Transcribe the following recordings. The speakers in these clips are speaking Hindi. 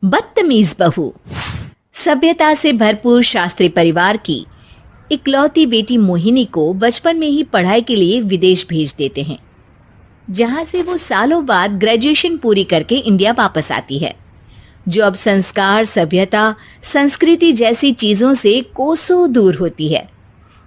बदतमीज बहू। सभ्यता से भरपूर शास्त्री परिवार की इकलौती बेटी मोहिनी को बचपन में ही पढ़ाई के लिए विदेश भेज देते हैं, जहां से वो सालों बाद ग्रेजुएशन पूरी करके इंडिया वापस आती है, जो अब संस्कार, सभ्यता, संस्कृति जैसी चीजों से कोसों दूर होती है।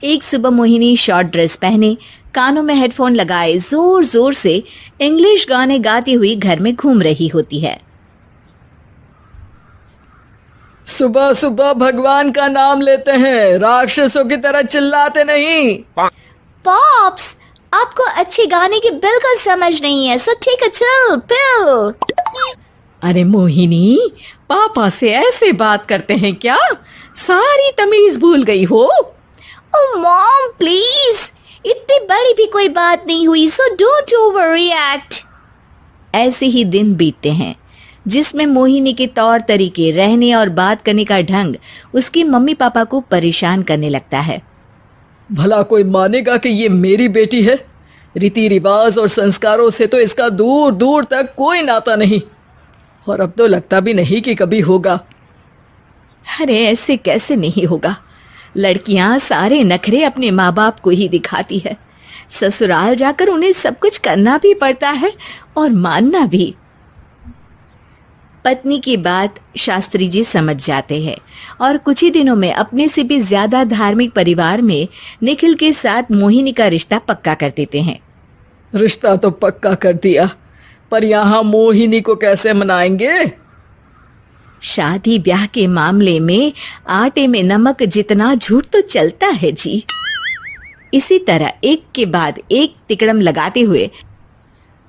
एक सुबह मोहिनी शॉर्ट ड्रेस पहने, कानों में हेडफोन लगाए जोर जोर से इंग्लिश गाने गाती हुई घर में घूम रही होती है। सुबह सुबह भगवान का नाम लेते हैं, राक्षसों की तरह चिल्लाते नहीं। पॉप्स, आपको अच्छे गाने की बिल्कुल समझ नहीं है, so take a chill pill. अरे मोहिनी, पापा से ऐसे बात करते हैं क्या? सारी तमीज भूल गई हो। ओह मॉम प्लीज, इतनी बड़ी भी कोई बात नहीं हुई, सो डोंट ओवर रिएक्ट। ऐसे ही दिन बीतते हैं जिसमें मोहिनी के तौर तरीके, रहने और बात करने का ढंग उसकी मम्मी पापा को परेशान करने लगता है। भला कोई मानेगा कि ये मेरी बेटी है? रीति रिवाज और संस्कारों से तो इसका दूर दूर तक कोई नाता नहीं, और अब तो लगता भी नहीं कि कभी होगा। अरे ऐसे कैसे नहीं होगा? लड़कियां सारे नखरे अपने माँ बाप को ही दिखाती है। ससुराल जाकर उन्हें सब कुछ करना भी पड़ता है और मानना भी। पत्नी की बात शास्त्री जी समझ जाते हैं और कुछ ही दिनों में अपने से भी ज्यादा धार्मिक परिवार में निखिल के साथ मोहिनी का रिश्ता पक्का कर देते हैं। रिश्ता तो पक्का कर दिया, पर यहाँ मोहिनी को कैसे मनाएंगे? शादी ब्याह के मामले में आटे में नमक जितना झूठ तो चलता है जी। इसी तरह एक के बाद एक तिकड़म लगाते हुए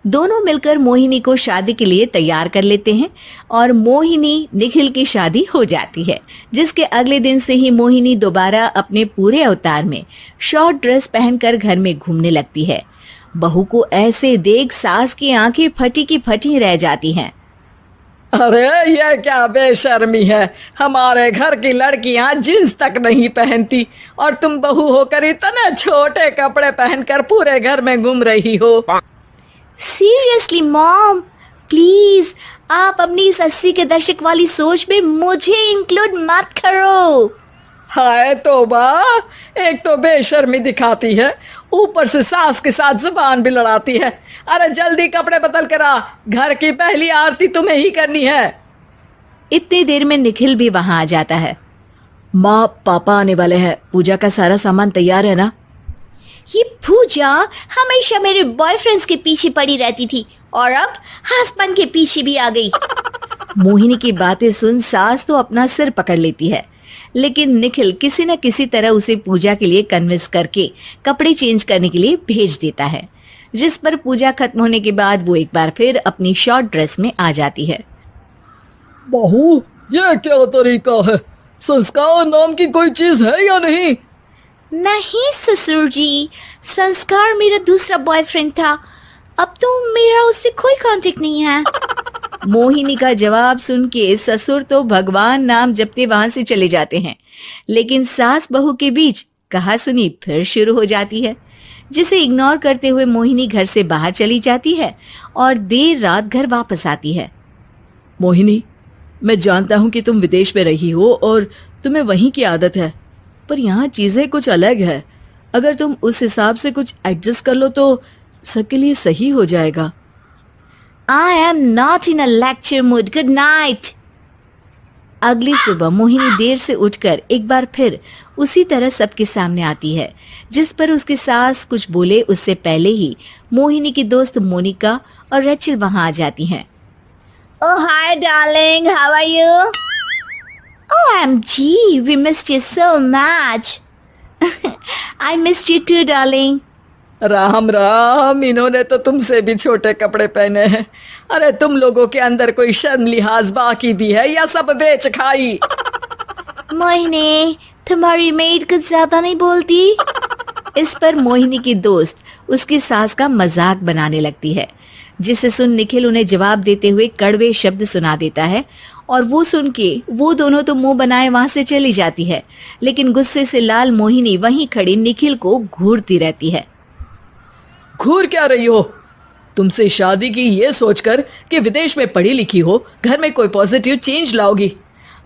दोनों मिलकर मोहिनी को शादी के लिए तैयार कर लेते हैं और मोहिनी निखिल की शादी हो जाती है, जिसके अगले दिन से ही मोहिनी दोबारा अपने पूरे अवतार में शॉर्ट ड्रेस पहनकर घर में घूमने लगती है। बहू को ऐसे देख सास की आंखें फटी की फटी रह जाती हैं। अरे ये क्या बेशर्मी है, हमारे घर की लड़कियां जींस तक नहीं पहनती और तुम बहू होकर इतने छोटे कपड़े पहनकर पूरे घर में घूम रही हो। सीरियसली मॉम, प्लीज आप अपनी इस 80 के दशक वाली सोच में मुझे इंक्लूड मत करो। हाय तौबा, एक तो बेशर्मी दिखाती है, ऊपर से सास के साथ जुबान भी लड़ाती है। अरे जल्दी कपड़े बदल कर आ, घर की पहली आरती तुम्हें ही करनी है। इतनी देर में निखिल भी वहां आ जाता है। माँ पापा आने वाले हैं, पूजा का सारा सामान तैयार है ना? ये पूजा हमेशा मेरे बॉयफ्रेंड्स के पीछे पड़ी रहती थी और अब हस्बैंड के पीछे भी आ गई। मोहिनी की बातें सुन सास तो अपना सिर पकड़ लेती है, लेकिन निखिल किसी न किसी तरह उसे पूजा के लिए कन्विंस करके कपड़े चेंज करने के लिए भेज देता है, जिस पर पूजा खत्म होने के बाद वो एक बार फिर अपनी शॉर्ट ड्रेस में आ जाती है। बहू, ये क्या तरीका है? संस्कार नाम की कोई चीज है या नहीं? नहीं ससुर जी, संस्कार मेरा दूसरा बॉयफ्रेंड था, अब तो मेरा उससे कोई कांटेक्ट नहीं है। मोहिनी का जवाब सुन के ससुर तो भगवान नाम जपते वहां से चले जाते हैं, लेकिन सास बहू के बीच कहा सुनी फिर शुरू हो जाती है, जिसे इग्नोर करते हुए मोहिनी घर से बाहर चली जाती है और देर रात घर वापस आती है। मोहिनी, मैं जानता हूँ कि तुम विदेश में रही हो और तुम्हें वहीं की आदत है, पर यहाँ चीजें कुछ अलग है। अगर तुम उस हिसाब से कुछ एडजस्ट कर लो तो सबके लिए सही हो जाएगा। I am not in a lecture mood. Good night. अगली सुबह मोहिनी देर से उठकर एक बार फिर उसी तरह सबके सामने आती है, जिस पर उसकी सास कुछ बोले उससे पहले ही मोहिनी की दोस्त मोनिका और रेचल वहां आ जाती हैं। Oh hi darling, how are you? OMG, we missed you so much. I missed you too, darling. Ram Ram, इन्होंने तो तुमसे भी छोटे कपड़े पहने हैं। अरे तुम लोगों के अंदर कोई शर्म लिहाज बाकी भी है या सब बेच खाई? मोहिनी, तुम्हारी मेड कुछ ज्यादा नहीं बोलती? इस पर मोहिनी की दोस्त उसकी सास का मजाक बनाने लगती है, जिसे सुन निखिल उन्हें जवाब देते हुए कड़वे शब्द सुना देता है और वो सुन के वो दोनों तो मुंह बनाए वहां से चली जाती है, लेकिन गुस्से से लाल मोहिनी वहीं खड़ी निखिल को घूरती रहती है। घूर क्या रही हो? तुमसे शादी की ये सोचकर कि विदेश में पढ़ी लिखी हो, घर में कोई पॉजिटिव चेंज लाओगी,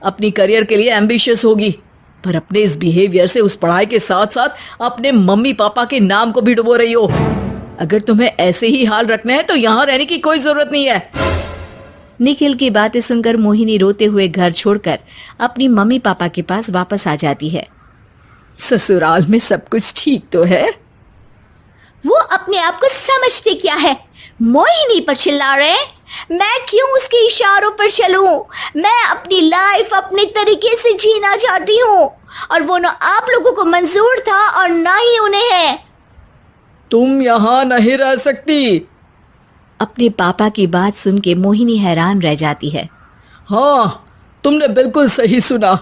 अपनी करियर के लिए एम्बिशियस होगी, पर अपने इस बिहेवियर से उस पढ़ाई के साथ साथ अपने मम्मी पापा के नाम को भी डुबो रही हो। अगर तुम्हें ऐसे ही हाल रखना है तो यहाँ रहने की कोई जरूरत नहीं है। निखिल की बातें सुनकर मोहिनी रोते हुए घर छोड़कर अपनी मम्मी पापा के पास वापस आ जाती है। ससुराल में सब कुछ ठीक तो है? वो अपने आप को समझते क्या है? मोहिनी पर चिल्ला रहे हैं? मैं क्यों उसके इशारों पर चलूं? मैं अपनी लाइफ अपने तरीके से जीना चाहती हूँ और वो ना आप लोगों को मंजूर था और ना ही उन्हें है। तुम यहाँ नहीं रह सकती। अपने पापा की बात सुन के मोहिनी हैरान रह जाती है। हाँ, तुमने बिल्कुल सही सुना।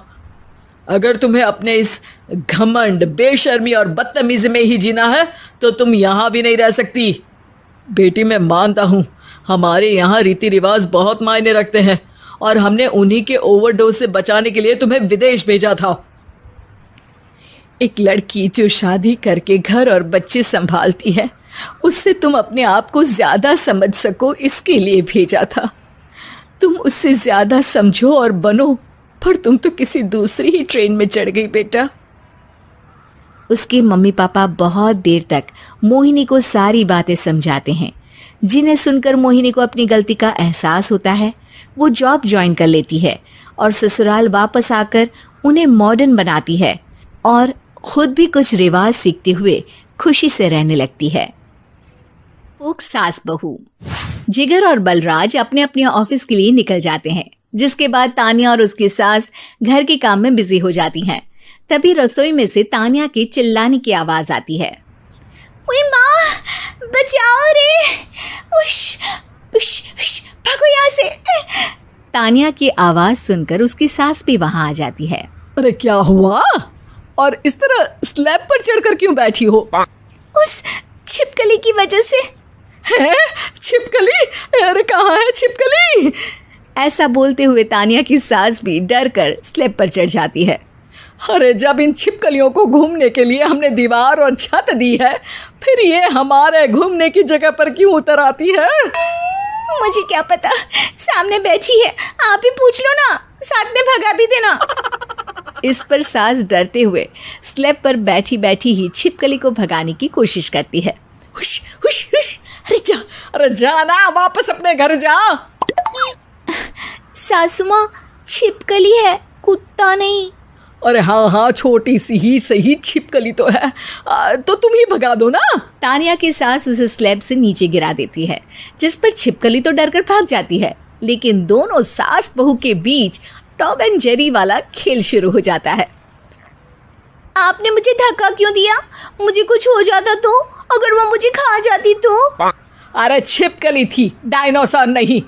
अगर तुम्हें अपने इस घमंड, बेशर्मी और बदतमीजी में ही जीना है तो तुम यहाँ भी नहीं रह सकती। बेटी, मैं मानता हूँ हमारे यहाँ रीति रिवाज बहुत मायने रखते हैं और हमने उन्हीं के ओवरडोज से बचाने के लिए तुम्हें विदेश भेजा था। एक लड़की जो शादी करके घर और बच्चे संभालती है, उससे तुम अपने आप को ज्यादा समझ सको इसके लिए भेजा था। तुम उससे ज्यादा समझो और बनो, पर तुम तो किसी दूसरी ही ट्रेन में चढ़ गई बेटा। उसके मम्मी पापा बहुत देर तक मोहिनी को सारी बातें समझाते हैं, जिन्हें सुनकर मोहिनी को अपनी गलती का एहसास होता है। वो जॉब ज्वाइन कर लेती है और ससुराल वापस आकर उन्हें मॉडर्न बनाती है और खुद भी कुछ रिवाज सीखते हुए खुशी से रहने लगती है। एक सास बहू। जिगर और बलराज अपने अपने ऑफिस के लिए निकल जाते हैं, जिसके बाद तानिया और उसकी सास घर के काम में बिजी हो जाती हैं। तभी रसोई में से तानिया के चिल्लाने की आवाज आती है। ओए माँ, बचाओ रे! उश, उश, उश, भागो यहाँ से! तानिया की आवाज सुनकर उसकी सास भी वहां आ जाती है। अरे क्या हुआ? और इस तरह स्लैब पर चढ़कर क्यों बैठी हो? उस छिपकली की वजह से। है? छिपकली? अरे कहाँ है छिपकली? ऐसा बोलते हुए तानिया की सास भी डर कर स्लैब पर चढ़ जाती है। अरे जब इन छिपकलियों को घूमने के लिए हमने दीवार और छत दी है, फिर ये हमारे घूमने की जगह पर क्यों उतर आती है? मुझे क्या पता, सामने बैठी है, आप ही पूछ लो ना, साथ में भगा भी देना। इस पर सास डरते हुए स्लैब पर बैठी बैठी ही छिपकली को भगाने की कोशिश करती है। हुश, हुश, हुश, अरे जा ना, वापस अपने घर जा। सासू माँ, छिपकली है, कुत्ता नहीं। अरे हाँ हाँ, छोटी सी ही सही छिपकली तो है, तो तुम ही भगा दो ना। तानिया की सास उसे स्लैब से नीचे गिरा देती है, जिस पर छिपकली तो डरकर भाग जाती है, लेकिन दोनों सास बहू के बीच टॉम एंड जेरी वाला खेल शुरू हो जाता है। आपने मुझे धक्का क्यों दिया? मुझे कुछ हो जाता तो? अगर वो मुझे खा जाती तो? अरे छिपकली थी, डायनासोर नहीं।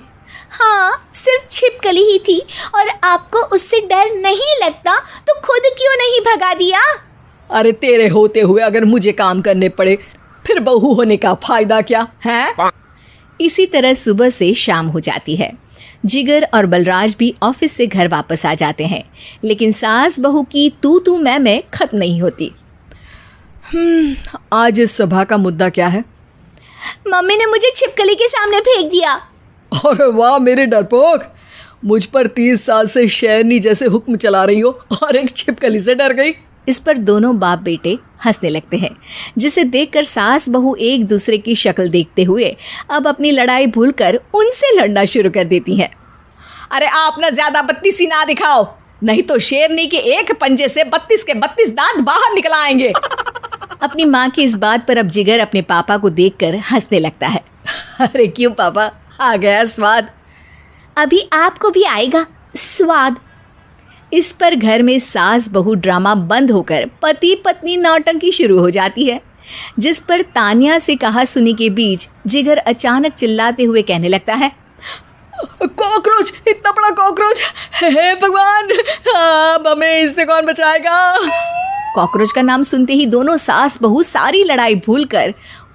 हाँ, सिर्फ छिपकली ही थी और आपको उससे डर नहीं लगता तो खुद क्यों नहीं भगा दिया? अरे तेरे होते हुए अगर मुझे काम करने पड़े, फिर बहू होने का फायदा क्या है? इसी तरह सुबह से शाम हो जाती है। जिगर और बलराज भी ऑफिस से घर वापस आ जाते हैं, लेकिन सास बहू की तू मैं खत्म नहीं होती। आज इस सभा का मुद्दा क्या है? मम्मी ने मुझे छिपकली के सामने फेंक दिया। अरे वाह मेरे डरपोक, मुझ पर 30 साल से शेरनी जैसे हुक्म चला रही हो और एक छिपकली से डर गई। इस पर दोनों बाप बेटे हंसने लगते हैं, जिसे देखकर सास बहू एक दूसरे की शक्ल देखते हुए अब अपनी लड़ाई भूलकर उनसे लड़ना शुरू कर देती हैं। अरे आप ना ज्यादा बत्तीसी ना दिखाओ, नहीं तो शेरनी के एक पंजे से 32 के 32 दांत बाहर निकल आएंगे। अपनी माँ की इस बात पर अब जिगर अपने पापा को देखकर हंसने लगता है। अरे क्यों पापा, आ गया स्वाद। अभी आपको भी आएगा स्वाद। इस पर घर में सास बहू ड्रामा बंद होकर पति पत्नी नौटंकी शुरू हो जाती है, जिस पर तानिया से कहा सुनी के बीच जिगर अचानक चिल्लाते हुए कहने लगता है, कॉकरोच, इतना बड़ा कॉकरोच! हे भगवान, अब हमें इससे कौन बचाएगा? कॉकरोच का नाम सुनते ही दोनों सास बहू सारी लड़ाई भूलकर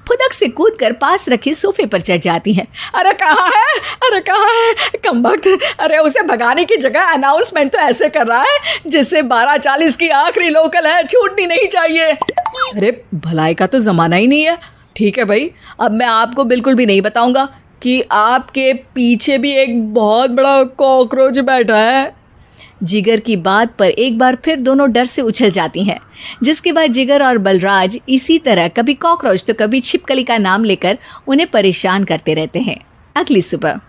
फुदक से कूदकर पास रखे सोफे पर चढ़ जाती हैं। अरे कहाँ है, अरे कहाँ है कमबख्त? अरे उसे भगाने की जगह अनाउंसमेंट तो ऐसे कर रहा है जिससे 12:40 की आखिरी लोकल है, छूटनी नहीं चाहिए। अरे भलाई का तो जमाना ही नहीं है, ठीक है भाई, अब मैं आपको बिल्कुल भी नहीं बताऊंगा कि आपके पीछे भी एक बहुत बड़ा कॉकरोच बैठा है। जिगर की बात पर एक बार फिर दोनों डर से उछल जाती हैं, जिसके बाद जिगर और बलराज इसी तरह कभी कॉकरोच तो कभी छिपकली का नाम लेकर उन्हें परेशान करते रहते हैं। अगली सुबह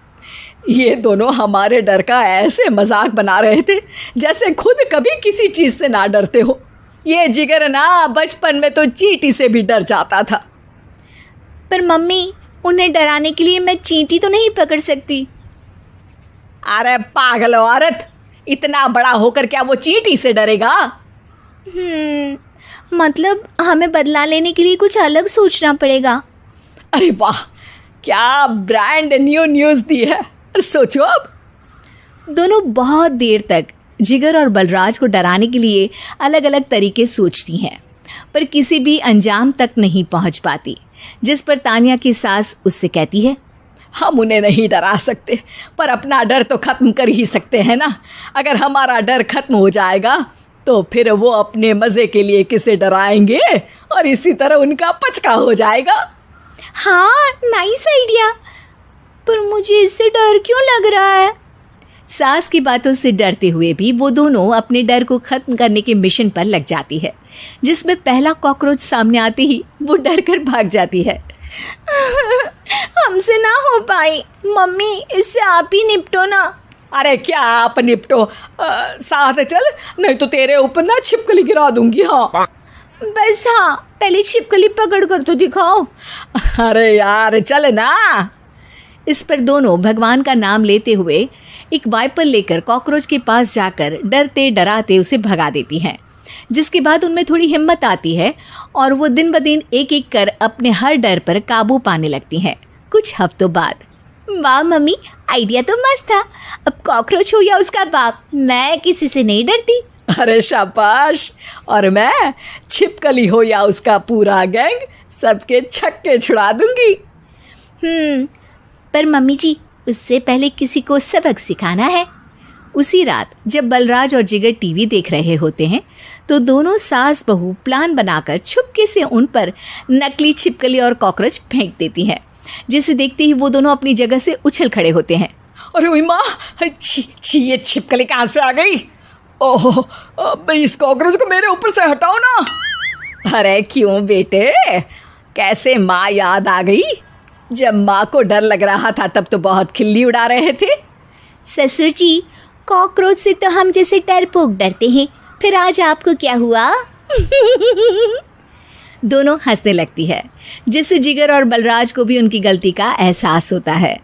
ये दोनों हमारे डर का ऐसे मजाक बना रहे थे जैसे खुद कभी किसी चीज़ से ना डरते हो। ये जिगर ना बचपन में तो चींटी से भी डर जाता था। पर मम्मी, उन्हें डराने के लिए मैं चींटी तो नहीं पकड़ सकती। अरे पागल औरत, इतना बड़ा होकर क्या वो चींटी से डरेगा? मतलब हमें बदला लेने के लिए कुछ अलग सोचना पड़ेगा। अरे वाह, क्या ब्रांड न्यू न्यूज़ दी है। सोचो अब। दोनों बहुत देर तक जिगर और बलराज को डराने के लिए अलग अलग तरीके सोचती हैं, पर किसी भी अंजाम तक नहीं पहुंच पाती। जिस पर तानिया की सास उससे कहती है, हम उन्हें नहीं डरा सकते, पर अपना डर तो खत्म कर ही सकते हैं ना। अगर हमारा डर खत्म हो जाएगा तो फिर वो अपने मज़े के लिए किसे डराएंगे और इसी तरह उनका पचका हो जाएगा। हाँ, नाइस आइडिया। पर मुझे इससे डर क्यों लग रहा है? सास की बातों से डरते हुए भी वो दोनों अपने डर को खत्म करने के मिशन पर लग जाती है, जिसमें पहला कॉकरोच सामने आते ही वो डर कर भाग जाती है। हमसे ना हो पाई। मम्मी, इससे आप ही निपटो ना। अरे क्या आप निपटो, साथ चल, नहीं तो तेरे ऊपर ना छिपकली गिरा दूंगी। हाँ बस, हाँ, पहले छिपकली पकड़ कर तो दिखाओ। अरे यार चल ना। इस पर दोनों भगवान का नाम लेते हुए एक वाइपर लेकर कॉकरोच के पास जाकर डरते डराते उसे भगा देती हैं, जिसके बाद उनमें थोड़ी हिम्मत आती है और वो दिन ब दिन एक एक कर अपने हर डर पर काबू पाने लगती हैं। कुछ हफ्तों बाद, वाह मम्मी, आइडिया तो मस्त था। अब कॉकरोच हो या उसका बाप, मैं किसी से नहीं डरती। अरे शाबाश। और मैं छिपकली हो या उसका पूरा गैंग, सबके छक्के छुड़ा दूंगी। पर मम्मी जी, उससे पहले किसी को सबक सिखाना है। उसी रात जब बलराज और जिगर टीवी देख रहे होते हैं तो दोनों सास बहू प्लान बनाकर छुपके से उन पर नकली छिपकली और कॉकरोच फेंक देती हैं, जिसे देखते ही वो दोनों अपनी जगह से उछल खड़े होते हैं। अरे ओए माँ, छी, ये छिपकली कहाँ से आ गई? ओह, इस कॉकरोच को मेरे ऊपर से हटाओ ना। अरे क्यों बेटे, कैसे माँ याद आ गई? जब माँ को डर लग रहा था तब तो बहुत खिल्ली उड़ा रहे थे। ससुर जी, कॉकरोच से तो हम जैसे डरपोक डरते हैं, फिर आज आपको क्या हुआ? दोनों हंसने लगती है, जिससे जिगर और बलराज को भी उनकी गलती का एहसास होता है।